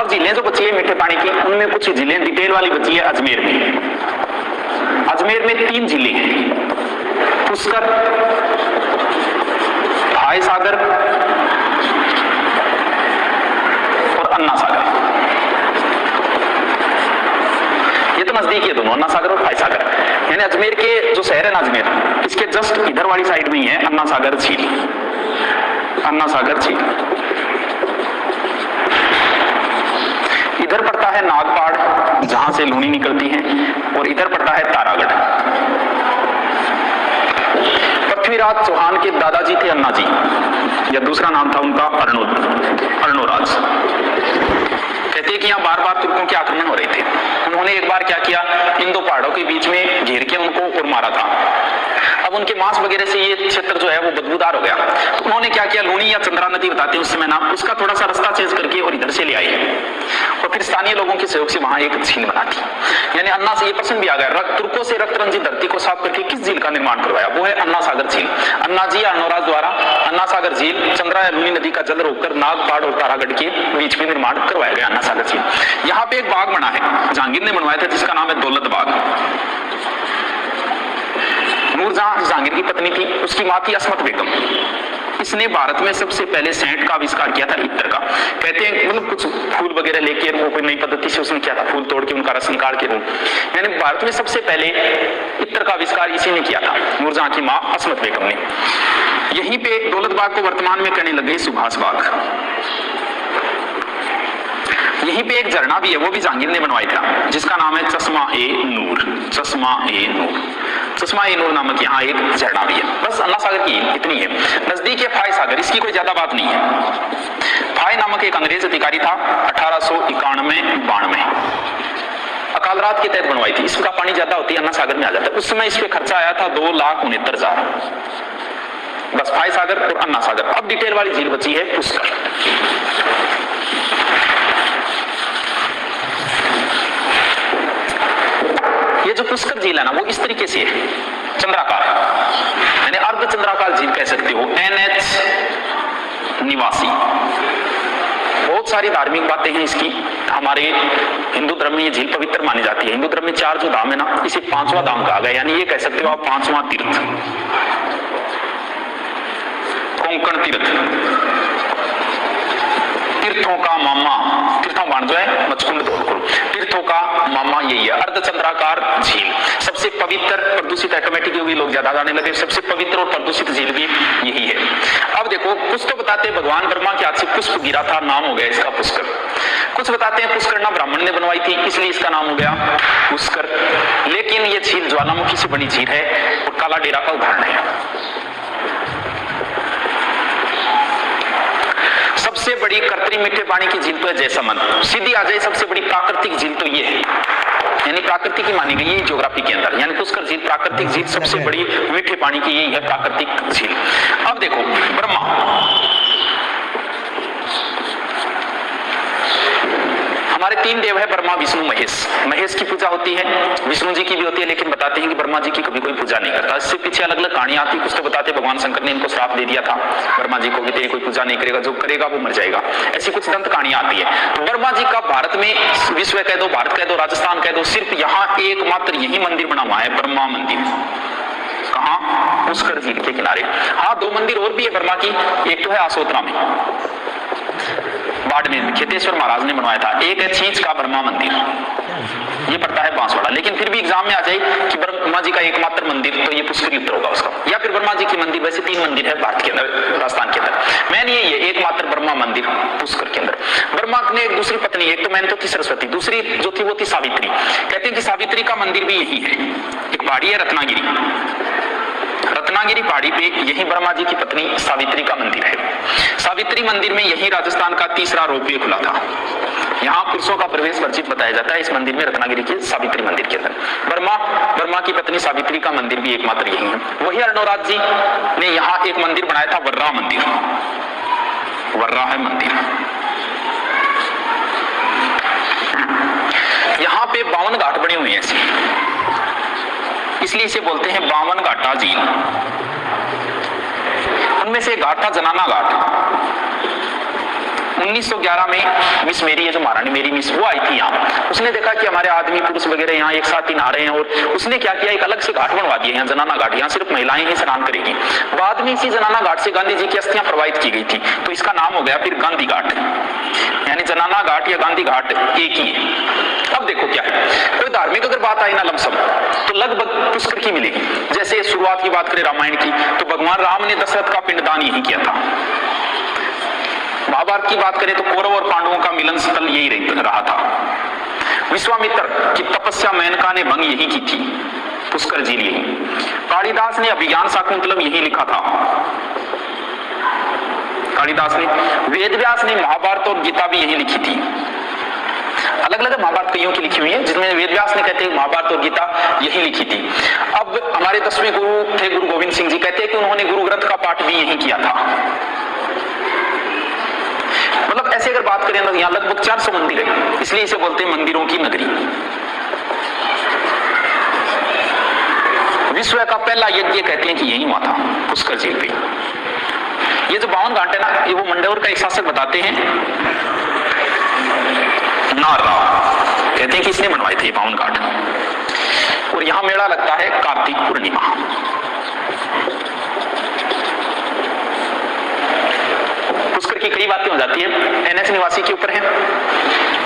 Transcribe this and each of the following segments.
अब झीलें जो बची है मीठे पानी की, उनमें कुछ झीलें डिटेल वाली बची है अजमेर में। अजमेर में 3 झीलें हैं, पुष्कर, भाई सागर और अन्ना सागर। ये तो नजदीक है दोनों, अन्ना सागर और भाई सागर। यानी अजमेर के जो शहर है ना अजमेर, इसके जस्ट इधर वाली साइड में ही है अन्ना सागर झील। अन्ना सागर झील इधर पड़ता है नागपाड़ जहां से लूनी निकलती है, और इधर पड़ता है तारागढ़। पृथ्वीराज चौहान के दादाजी थे अन्ना जी, या दूसरा नाम था उनका अर्णोराज। कहते हैं कि यहाँ बार बार तुर्कों के आक्रमण हो रहे थे। उन्होंने एक बार क्या किया, इन 2 पहाड़ों के बीच में घेर के उनको और मारा था। अब उनके मांस वगैरह से ये क्षेत्र जो है वो बदबूदार हो गया। तो उन्होंने क्या किया, लूनी या चंद्रा नदी बताते हैं उस समय नाम, उसका थोड़ा सा रास्ता चेंज करके और इधर से ले आए, और फिर स्थानीय लोगों के सहयोग से वहां एक झील बना दी। यानी अन्ना से ये प्रश्न भी आ गया, तुर्कों से रक्त रंजित धरती को साफ करके किस झील का निर्माण करवाया, वो है अन्ना सागर झील। अन्ना जी या अर्णोराज द्वारा अन्ना सागर झील, चंद्रा या लूनी नदी का जल रोककर नागपाड़ और तारागढ़ के बीच में निर्माण करवाया गया अन्ना सागर झील। यहाँ पे एक बाग बना है, जहांगीर ने बनवाया था, जिसका नाम है दौलत बाग। नूरजहां जहांगीर की पत्नी थी, उसकी मां थी अस्मत बेगम। इसने भारत में सबसे पहले सेंट का आविष्कार किया था, इत्र का। कहते हैं मतलब कुछ फूल वगैरह लेके वो कोई नई पद्धति से उसने किया था, फूल तोड़ के उनका रस निकाल के वो, यानी भारत में सबसे पहले इत्र का आविष्कार इसी ने किया था, नूरजहां की मां अस्मत बेगम ने। यहीं पे दौलत बाग को वर्तमान में कहने लगे सुभाष बाग। यहीं पे एक झरना भी है, वो भी जहांगीर ने बनवाया था, जिसका नाम है चश्मा ए नूर। चश्मा ए नूर, चश्मा ए नूर नामक यहाँ एक झरना भी है। बस अन्ना सागर की इतनी है। नजदीक है फाय सागर, इसकी कोई ज्यादा बात नहीं है। फाय नामक एक अंग्रेज अधिकारी था, 1891-92 अकाल रात के तहत बनवाई थी। इसका पानी ज्यादा होती है, अन्ना सागर में आ जाता है। उस समय इस पे खर्चा आया था 2,69,000। बस फाय सागर और अन्ना सागर। अब डिटेल वाली झील बची है पुष्कर। ये जो पुष्कर झील है ना, वो इस तरीके से है, चंद्राकार, यानी अर्ध चंद्राकार झील कह सकते हो। NH निवासी। बहुत सारी धार्मिक बातें हैं इसकी। हमारे हिंदू धर्म में ये झील पवित्र मानी जाती है। हिंदू धर्म में 4 जो धाम है ना, इसे 5वां धाम कहा गया, यानी ये कह सकते हो आप 5वां तीर्थ। कोंकण तीर्थ, तीर्थों का मामा, तीर्थों बाण जो है मचकुंड धौलपुर, तीर्थों का मामा यही है, अर्धचंद्राकार झील। सबसे पवित्र, प्रदूषित ऑटोमेटिक भी लोग ज्यादा जाने लगे, सबसे पवित्र और प्रदूषित झील भी यही है। अब देखो, कुछ तो बताते हैं भगवान ब्रह्मा के हाथ से पुष्प गिरा था, नाम हो गया इसका पुष्कर। कुछ बताते हैं पुष्करना ब्राह्मण ने बनवाई थी, इसलिए इसका नाम हो गया पुष्कर। लेकिन ये झील ज्वालामुखी से बनी झील है और काला डेरा का उदाहरण है। सबसे बड़ी कृत्रिम मीठे पानी की झील तो है जयसमंद। सीधी आ जाए, सबसे बड़ी प्राकृतिक झील तो ये है, यानी प्राकृतिक ही मानी गई है ज्योग्राफी के अंदर। यानी पुष्कर झील प्राकृतिक झील, सबसे बड़ी मीठे पानी की यही है प्राकृतिक झील। अब देखो ब्रह्मा, हमारे 3 देव है, ब्रह्मा विष्णु महेश। महेश की पूजा होती है, विष्णु जी की भी होती है, लेकिन बताते हैं कि ब्रह्मा जी की कभी कोई पूजा नहीं करता। इससे पीछे अलग अलग कहानियां आती है। कुछ तो बताते भगवान शंकर ने इनको श्राप दे दिया था ब्रह्मा जी को कि तेरी कोई पूजा नहीं करेगा, जो करेगा वो मर जाएगा। ऐसी कुछ दंत कहानियां आती है। तो ब्रह्मा जी का भारत में, विश्व कह दो, भारत कह दो, राजस्थान कह दो, सिर्फ यहाँ एकमात्र यही मंदिर बना हुआ है, ब्रह्मा मंदिर। कहाँ? पुष्कर झील के किनारे। हाँ, 2 मंदिर और भी है ब्रह्मा की। एक तो है आसोतरा में, बाड़मेर, खेतेश्वर महाराज ने बनवाया था। एक है छींच का ब्रह्मा मंदिर, ये पड़ता है बांसवाड़ा। लेकिन फिर भी एग्जाम में आ जाए कि ब्रह्मा जी का एकमात्र मंदिर, तो ये पुष्कर उत्तर होगा उसका। या फिर ब्रह्मा जी की मंदिर, वैसे 3 मंदिर है भारत के अंदर, राजस्थान के अंदर। मैन यही है, एकमात्र ब्रह्मा मंदिर पुष्कर के अंदर। ब्रह्मा ने एक दूसरी पत्नी, एक तो मैन तो थी सरस्वती, दूसरी जो थी वो थी सावित्री। कहते हैं कि सावित्री का मंदिर भी यही है। एक पहाड़ी है रत्नागिरी, रत्नागिरी पहाड़ी पे यही ब्रह्मा जी की पत्नी सावित्री का मंदिर है। सावित्री मंदिर में यही राजस्थान का 3रा रोपवे खुला था। यहाँ पुरुषों का प्रवेश वर्जित बताया जाता है इस मंदिर में, रत्नागिरी के सावित्री मंदिर के अंदर। ब्रह्मा की पत्नी सावित्री का मंदिर भी एकमात्र यही है। वही अर्णोराज जी ने यहाँ एक मंदिर बनाया था, वर्रा मंदिर। वर्रा है मंदिर। यहाँ पे 52 घाट बने हुए हैं, इसलिए इसे बोलते हैं 52 घाटा झील। उनमें से एक घाट था जनाना घाट। 1911 में मिस मेरी है जो महारानी मेरी मिस, वो आई थी यहाँ। उसने देखा कि हमारे आदमी पुरुष वगैरह यहाँ एक साथ ही नहा रहे हैं, और उसने क्या किया, एक अलग से घाट बनवा दिया यहाँ, जनाना घाट, यहाँ सिर्फ महिलाएं ही स्नान करेगी। बाद में इसी जनाना घाट से गांधी जी की अस्थियां प्रवाहित की गई थी, तो इसका नाम हो गया फिर गांधी घाट, यानी जनाना घाट या गांधी घाट एक ही है। अब देखो क्या है, कोई धार्मिक अगर बात आई ना लमसम, तो लगभग पुष्कर की मिलेगी। जैसे शुरुआत की बात करें रामायण की, तो भगवान राम ने दशरथ का पिंडदान यही किया था। महाभारत की बात करें तो कौरव और पांडवों का मिलन स्थल यही रहा था। विश्वामित्र की तपस्या मेनका ने भंग यही की थी, पुष्कर झील यही। कालिदास ने अभिज्ञान शाकुंतलम यही लिखा था, कालिदास ने। वेदव्यास ने महाभारत और गीता भी यही लिखी थी। अलग अलग महाभारत कईयों की लिखी हुई है, जिसमें वेदव्यास ने कहते हैं महाभारत और गीता यही लिखी थी। अब हमारे 10वें गुरु थे गुरु गोविंद सिंह जी, कहते हैं कि उन्होंने गुरु ग्रंथ का पाठ भी यही किया था। मतलब ऐसे अगर बात करें तो यहाँ लगभग 400 मंदिर है, इसलिए इसे बोलते हैं मंदिरों की नगरी। विश्व का पहला यज्ञ कहते हैं कि यही हुआ था पुष्कर झील पे। ये जो 52 घाट है ना, ये वो मंडौर का एक शासक बताते हैं, नारराव, कहते हैं कि इसने बनवाए थे 52 घाट। और यहां मेला लगता है कार्तिक पूर्णिमा। पुष्कर की कई बातें हो जाती है, एनएच निवासी के ऊपर है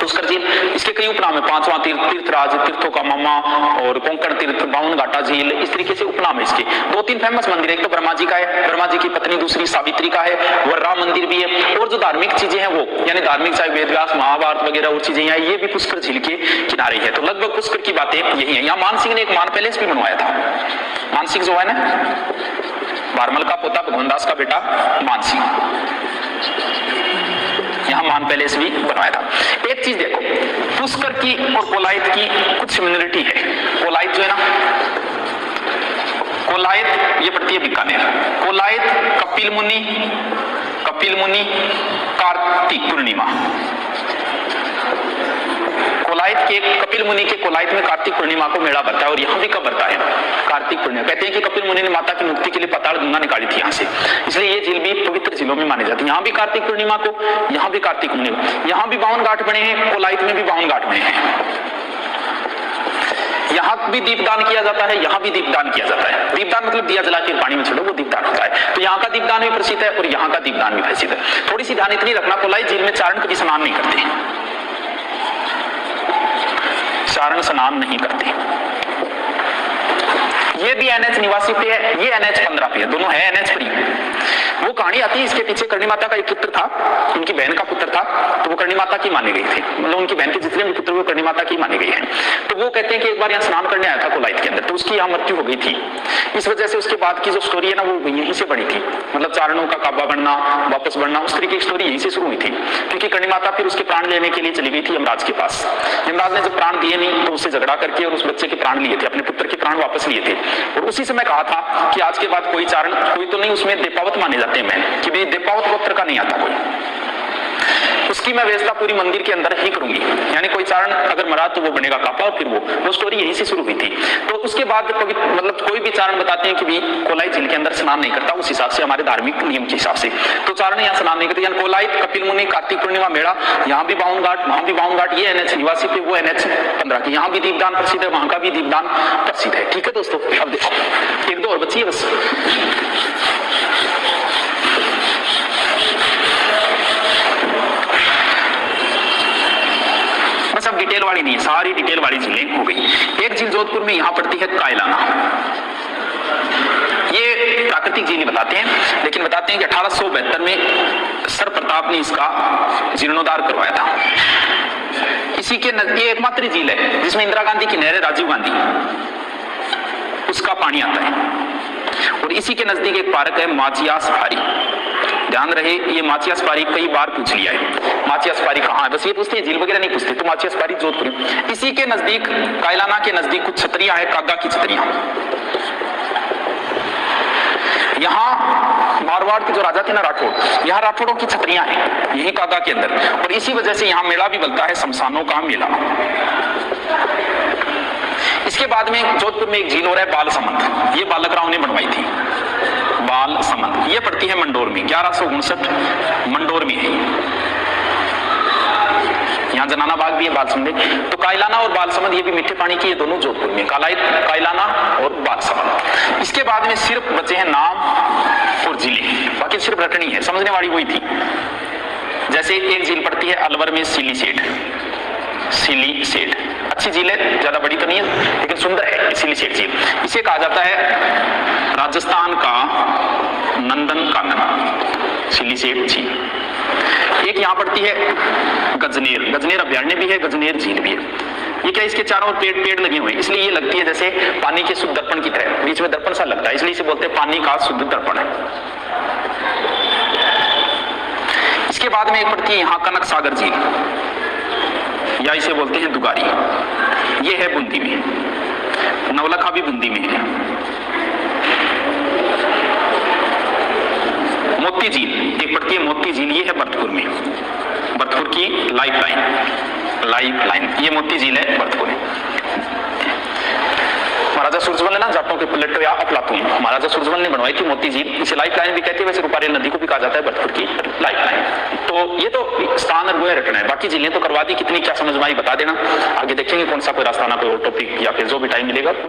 पुष्कर झील। इसके कई उपनाम है, 5वां तीर्थ, तीर्थराज, तीर्थों का मामा, और कोंकण तीर्थ, 52 घाटा झील, इस तरीके से उपनाम है इसके। 2-3 फेमस मंदिर है, एक तो ब्रह्मा जी का है, ब्रह्मा जी की पत्नी दूसरी सावित्री का है, वर्रा मंदिर भी है। और जो धार्मिक चीजें हैं वो, यानी धार्मिक चाहे वेदव्यास महाभारत वगैरह और चीजें यहाँ, ये भी पुष्कर झील के किनारे है। तो लगभग पुष्कर की बातें यही है। यहाँ मान सिंह ने एक मान पैलेस भी बनवाया था। मान सिंह जो है ना, बारमल का पोता, भगवानदास का बेटा मान सिंह, यहां मान पैलेस भी बनवाया था। एक चीज देखो, पुष्कर की और कोलायत की कुछ सिमिलरिटी है। कोलायत जो है ना, कोलायत ये पड़ती है बीकानेर। कोलायत कपिल मुनि कार्तिक पूर्णिमा। कोलायत के कपिल मुनि के कोलायत में कार्तिक पूर्णिमा को मेला भरता है, और यहाँ भी कब भरता है, कार्तिक पूर्णिमा। कहते हैं कि कपिल मुनि ने माता की मुक्ति के लिए पाताल गंगा निकाली थी यहाँ से, इसलिए ये झील भी पवित्र झीलों में मानी जाती है। यहाँ भी कार्तिक पूर्णिमा को, यहाँ भी कार्तिक पूर्णिमा। यहाँ भी 52 घाट बने हैं, कोलायत में भी 52 घाट बने हैं। यहाँ भी दीपदान किया जाता है, यहाँ भी दीपदान किया जाता है। दीपदान मतलब दिया जला के पानी में छोड़ो, वो दीपदान होता है। तो यहाँ का दीपदान भी प्रसिद्ध है और यहाँ का दीपदान भी प्रसिद्ध है। थोड़ी सी ध्यान इतनी रखना, कोलायत झील में चारण कभी स्नान नहीं करते, चारण स्नान नहीं करते। ये भी एनएच निवासी पे है, ये एनएच 15 पे है, दोनों है एनएच फ्री। वो कहानी आती है इसके पीछे, करणी माता का एक पुत्र था, उनकी बहन का पुत्र था, तो वो करणी माता की माने गई थे। मतलब उनकी बहन के जितने भी पुत्र वो करणी माता की माने गए हैं। तो वो कहते हैं कि एक बार यहाँ स्नान करने आया था कोलायत के अंदर, तो उसकी यहाँ मृत्यु हो गई थी। इस वजह से उसके बाद की जो स्टोरी है ना, वो यहीं से बनी थी। मतलब चारणों का काबा बनना, वापस बढ़ना, उस तरीके की स्टोरी यहीं से शुरू हुई थी। क्योंकि करणी माता फिर उसके प्राण लेने के लिए चली गई थी यमराज के पास। यमराज ने जब प्राण दिए नहीं, तो उससे झगड़ा करके और उस बच्चे के प्राण लिए थे, अपने पुत्र के प्राण वापस लिए थे। और उसी समय कहा था कि आज के बाद कोई चारण, कोई तो नहीं, उसमें देपावत माने जाते हैं मैं, कि भाई देपावत गोत्र का नहीं आता कोई, उसकी मैं व्यवस्था पूरी मंदिर के अंदर ही करूंगी। यानी कोई चारण अगर मरा तो वो बनेगा कापा, और फिर वो स्टोरी यहीं से शुरू हुई थी। तो उसके बाद मतलब कोई भी चारण बताते हैं कि भी कोलायत झील के अंदर स्नान नहीं करता, उस हिसाब से हमारे धार्मिक नियम के हिसाब से। तो चारण यहाँ स्नान नहीं करते। यानी कोलायत, कपिल मुनि, कार्तिक पूर्णिमा मेला, यहाँ भी 52 घाट, वहां भी 52 घाट। ये एनएच निवासी पे, वो एनएच 15 की। यहाँ भी दीपदान प्रसिद्ध है, वहां का भी दीपदान प्रसिद्ध है। ठीक है दोस्तों, अब देखो 1-2 और बची है बस। सब डिटेल वाली नहीं, सारी डिटेल वाली झीलें हो गई। एक झील जोधपुर में यहां पड़ती है कायलाना। ये प्राकृतिक झील बताते हैं, लेकिन बताते हैं कि 1872 में सर प्रताप ने इसका जीर्णोद्धार करवाया था। इसी के ये एकमात्र झील है जिसमें इंदिरा गांधी की नहर है, राजीव गांधी, उसका पानी आता है। और इसी के नजदीक एक पार्क है माचिया सफारी। ध्यान रहे, ये माचिया सफारी कई बार पूछ लिया है, माचिया सफारी कहाँ है, बस ये पूछते हैं, झील वगैरह नहीं पूछते। तो माचिया सफारी जोधपुर। इसी के नजदीक, कायलाना के नजदीक कुछ छतरियां हैं, कागा की छतरियां। यहाँ मारवाड़ के जो राजा थे ना राठौड़, यहाँ राठौड़ों की छतरियां हैं यही कागा के अंदर। और इसी वजह से यहाँ मेला भी बनता है, शमशानों का मेला। इसके बाद में जोधपुर में एक झील हो रहा है बालसमंद, ये बालक राव ने बनवाई थी। बालसमंद ये पड़ती है मंडोर में, 1159 मंडोर में है। यहाँ जनाना बाग भी है, बालसमंद। तो कायलाना और बालसमंद ये भी मीठे पानी की, ये दोनों जोधपुर में, कायलाना और बालसमंद। इसके बाद में सिर्फ बचे हैं नाम और जिले, बाकी सिर्फ रटनी है, समझने वाली वही थी। जैसे एक झील पड़ती है अलवर में, सिलीसेट, अच्छी झील है, ज्यादा बड़ी तो नहीं है लेकिन सुंदर है सिलीसेट झील। इसे कहा जाता है राजस्थान का नंदन कानन, सिलीसेट झील। एक यहाँ पड़ती है गजनेर अभयारण्य भी है, गजनेर झील भी है। ये क्या, इसके चारों ओर पेड़ लगे हुए हैं, इसलिए ये लगती है जैसे पानी के शुद्ध दर्पण की तरह, बीच में दर्पण सा लगता है, इसलिए इसे बोलते हैं पानी का शुद्ध दर्पण है। इसके बाद में एक पड़ती है यहाँ कनक सागर झील, या इसे बोलते हैं दुगारी, ये है बूंदी में। नवलखा भी बूंदी में है। मोती झील एक पड़ती है, मोती झील ये है भरतपुर में, भरतपुर की लाइफ लाइन, ये मोती झील है भरतपुर में। महाराजा सूरजमल ने ना जाटों के प्लेटो या अफलातून, महाराजा सूरजमल ने बनवाई थी मोती झील, इसे लाइफ लाइन भी कहते हैं, वैसे रूपारेल नदी को भी कहा जाता है भरतपुर की लाइफ लाइन। तो ये तो स्थान और गोया रटना है, बाकी झीलें तो करवा दी, कितनी क्या समझ में आई बता देना। आगे देखेंगे कौन सा कोई रास्ता ना कोई और टॉपिक या फिर जो भी टाइम मिलेगा।